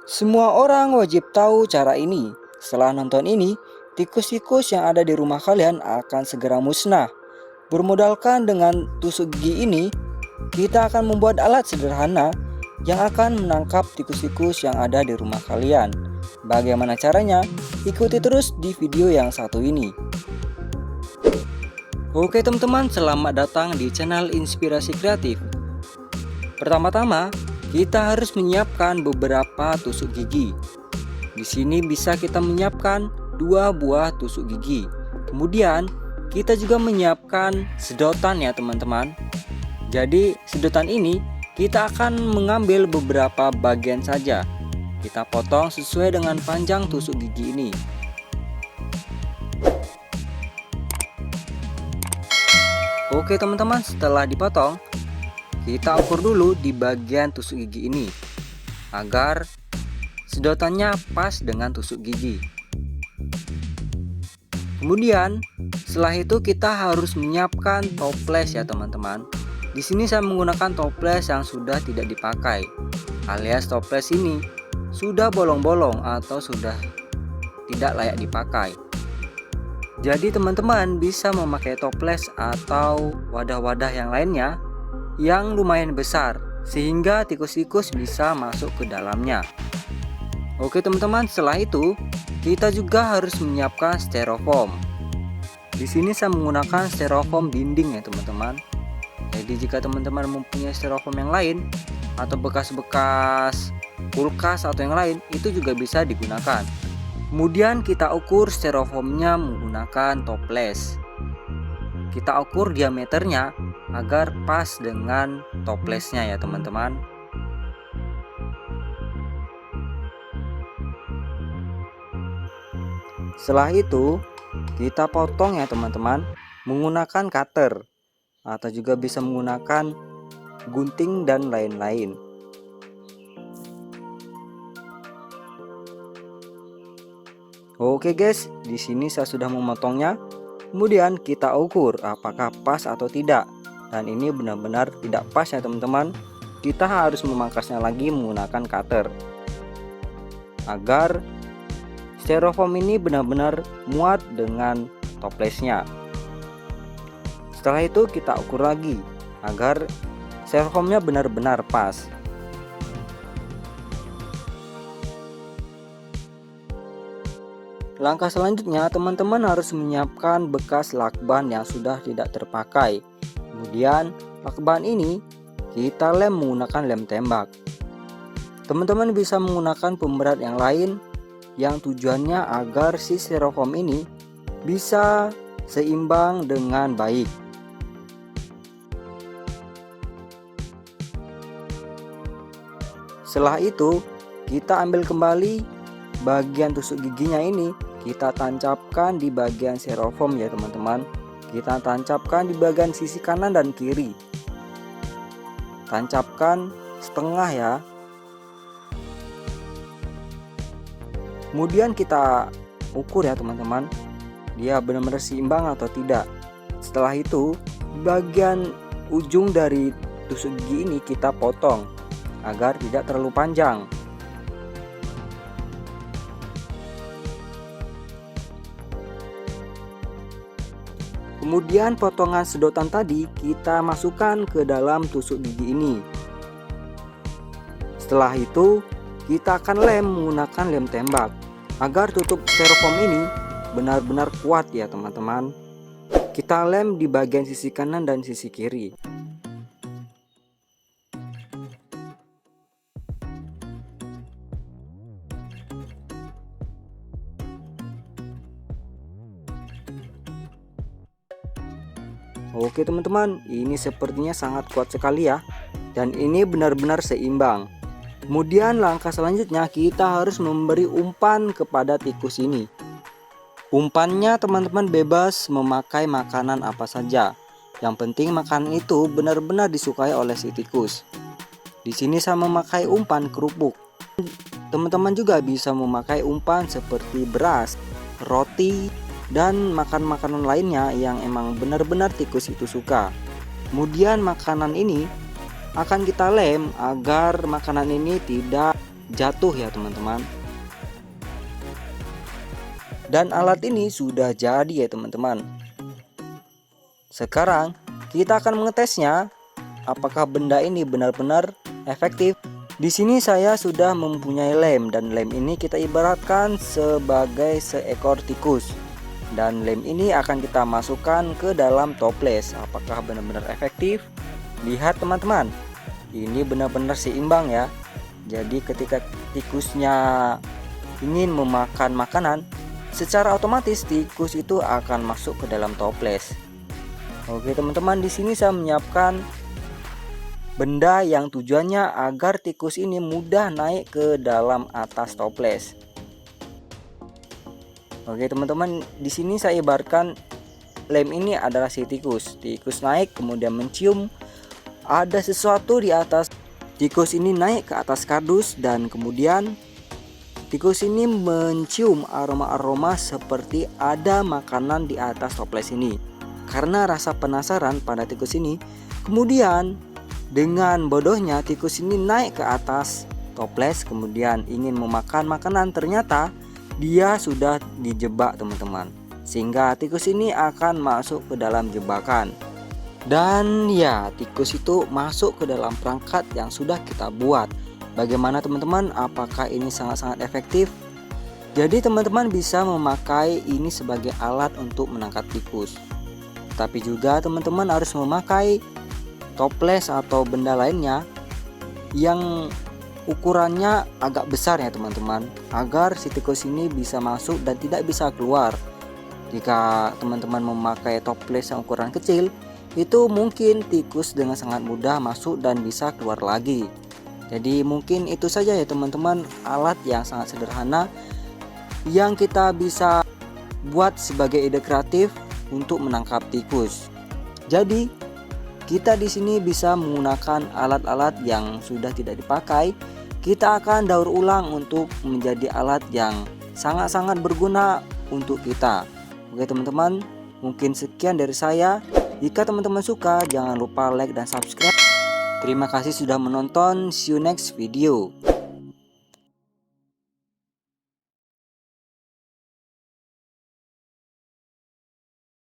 Semua orang wajib tahu cara ini. Setelah nonton ini, tikus-tikus yang ada di rumah kalian akan segera musnah. Bermodalkan dengan tusuk gigi ini, kita akan membuat alat sederhana yang akan menangkap tikus-tikus yang ada di rumah kalian. Bagaimana caranya? Ikuti terus di video yang satu ini. Oke teman-teman, selamat datang di channel Inspirasi Kreatif. Pertama-tama, kita harus menyiapkan beberapa tusuk gigi. Di sini bisa kita menyiapkan 2 buah tusuk gigi. Kemudian, kita juga menyiapkan sedotan ya teman-teman. Jadi, sedotan ini kita akan mengambil beberapa bagian saja. Kita potong sesuai dengan panjang tusuk gigi ini. Oke teman-teman, setelah dipotong, kita ukur dulu di bagian tusuk gigi ini agar sedotannya pas dengan tusuk gigi. Kemudian setelah itu kita harus menyiapkan toples ya teman-teman. Di sini saya menggunakan toples yang sudah tidak dipakai, alias toples ini sudah bolong-bolong atau sudah tidak layak dipakai. Jadi teman-teman bisa memakai toples atau wadah-wadah yang lainnya yang lumayan besar sehingga tikus-tikus bisa masuk ke dalamnya. Oke teman-teman, setelah itu kita juga harus menyiapkan styrofoam. Di sini saya menggunakan styrofoam dinding ya teman-teman. Jadi jika teman-teman mempunyai styrofoam yang lain atau bekas-bekas kulkas atau yang lain, itu juga bisa digunakan. Kemudian kita ukur styrofoamnya menggunakan toples. Kita ukur diameternya agar pas dengan toplesnya ya teman-teman. Setelah itu kita potong ya teman-teman menggunakan cutter atau juga bisa menggunakan gunting dan lain-lain. Oke guys, di sini saya sudah memotongnya. Kemudian kita ukur apakah pas atau tidak. Dan ini benar-benar tidak pas ya teman-teman. Kita harus memangkasnya lagi menggunakan cutter agar styrofoam ini benar-benar muat dengan toplesnya. Setelah itu kita ukur lagi agar styrofoamnya benar-benar pas. Langkah selanjutnya teman-teman harus menyiapkan bekas lakban yang sudah tidak terpakai. Kemudian lakban ini kita lem menggunakan lem tembak. Teman-teman bisa menggunakan pemberat yang lain yang tujuannya agar si styrofoam ini bisa seimbang dengan baik. Setelah itu kita ambil kembali bagian tusuk giginya ini, kita tancapkan di bagian styrofoam ya teman-teman. Kita tancapkan di bagian sisi kanan dan kiri. Tancapkan setengah ya. Kemudian kita ukur ya teman-teman, dia benar-benar seimbang atau tidak. Setelah itu bagian ujung dari tusuk gigi ini kita potong agar tidak terlalu panjang. Kemudian potongan sedotan tadi kita masukkan ke dalam tusuk gigi ini. Setelah itu kita akan lem menggunakan lem tembak agar tutup styrofoam ini benar-benar kuat ya teman-teman. Kita lem di bagian sisi kanan dan sisi kiri. Oke teman-teman, ini sepertinya sangat kuat sekali ya. Dan ini benar-benar seimbang. Kemudian langkah selanjutnya kita harus memberi umpan kepada tikus ini. Umpannya teman-teman bebas memakai makanan apa saja. Yang penting makanan itu benar-benar disukai oleh si tikus. Di sini saya memakai umpan kerupuk. Teman-teman juga bisa memakai umpan seperti beras, roti, dan makanan lainnya yang emang benar-benar tikus itu suka. Kemudian makanan ini akan kita lem agar makanan ini tidak jatuh ya teman-teman. Dan alat ini sudah jadi ya teman-teman. Sekarang kita akan mengetesnya apakah benda ini benar-benar efektif. Di sini saya sudah mempunyai lem, dan lem ini kita ibaratkan sebagai seekor tikus. Dan lem ini akan kita masukkan ke dalam toples. Apakah benar-benar efektif? Lihat teman-teman, ini benar-benar seimbang ya. Jadi ketika tikusnya ingin memakan makanan, secara otomatis tikus itu akan masuk ke dalam toples. Oke teman-teman, di sini saya menyiapkan benda yang tujuannya agar tikus ini mudah naik ke dalam atas toples. Oke teman-teman, di sini saya ibaratkan lem ini adalah si tikus. Tikus naik kemudian mencium ada sesuatu di atas. Tikus ini naik ke atas kardus dan kemudian tikus ini mencium aroma-aroma seperti ada makanan di atas toples ini. Karena rasa penasaran pada tikus ini, kemudian dengan bodohnya tikus ini naik ke atas toples kemudian ingin memakan makanan. Ternyata dia sudah dijebak teman-teman, sehingga tikus ini akan masuk ke dalam jebakan. Dan ya, tikus itu masuk ke dalam perangkat yang sudah kita buat. Bagaimana teman-teman, apakah ini sangat-sangat efektif? Jadi teman-teman bisa memakai ini sebagai alat untuk menangkap tikus. Tapi juga teman-teman harus memakai toples atau benda lainnya yang ukurannya agak besar ya teman-teman, agar si tikus ini bisa masuk dan tidak bisa keluar. Jika teman-teman memakai toples yang ukuran kecil, itu mungkin tikus dengan sangat mudah masuk dan bisa keluar lagi. Jadi mungkin itu saja ya teman-teman, alat yang sangat sederhana yang kita bisa buat sebagai ide kreatif untuk menangkap tikus. Jadi kita di sini bisa menggunakan alat-alat yang sudah tidak dipakai. Kita akan daur ulang untuk menjadi alat yang sangat-sangat berguna untuk kita. Oke teman-teman, mungkin sekian dari saya. Jika teman-teman suka, jangan lupa like dan subscribe. Terima kasih sudah menonton. See you next video.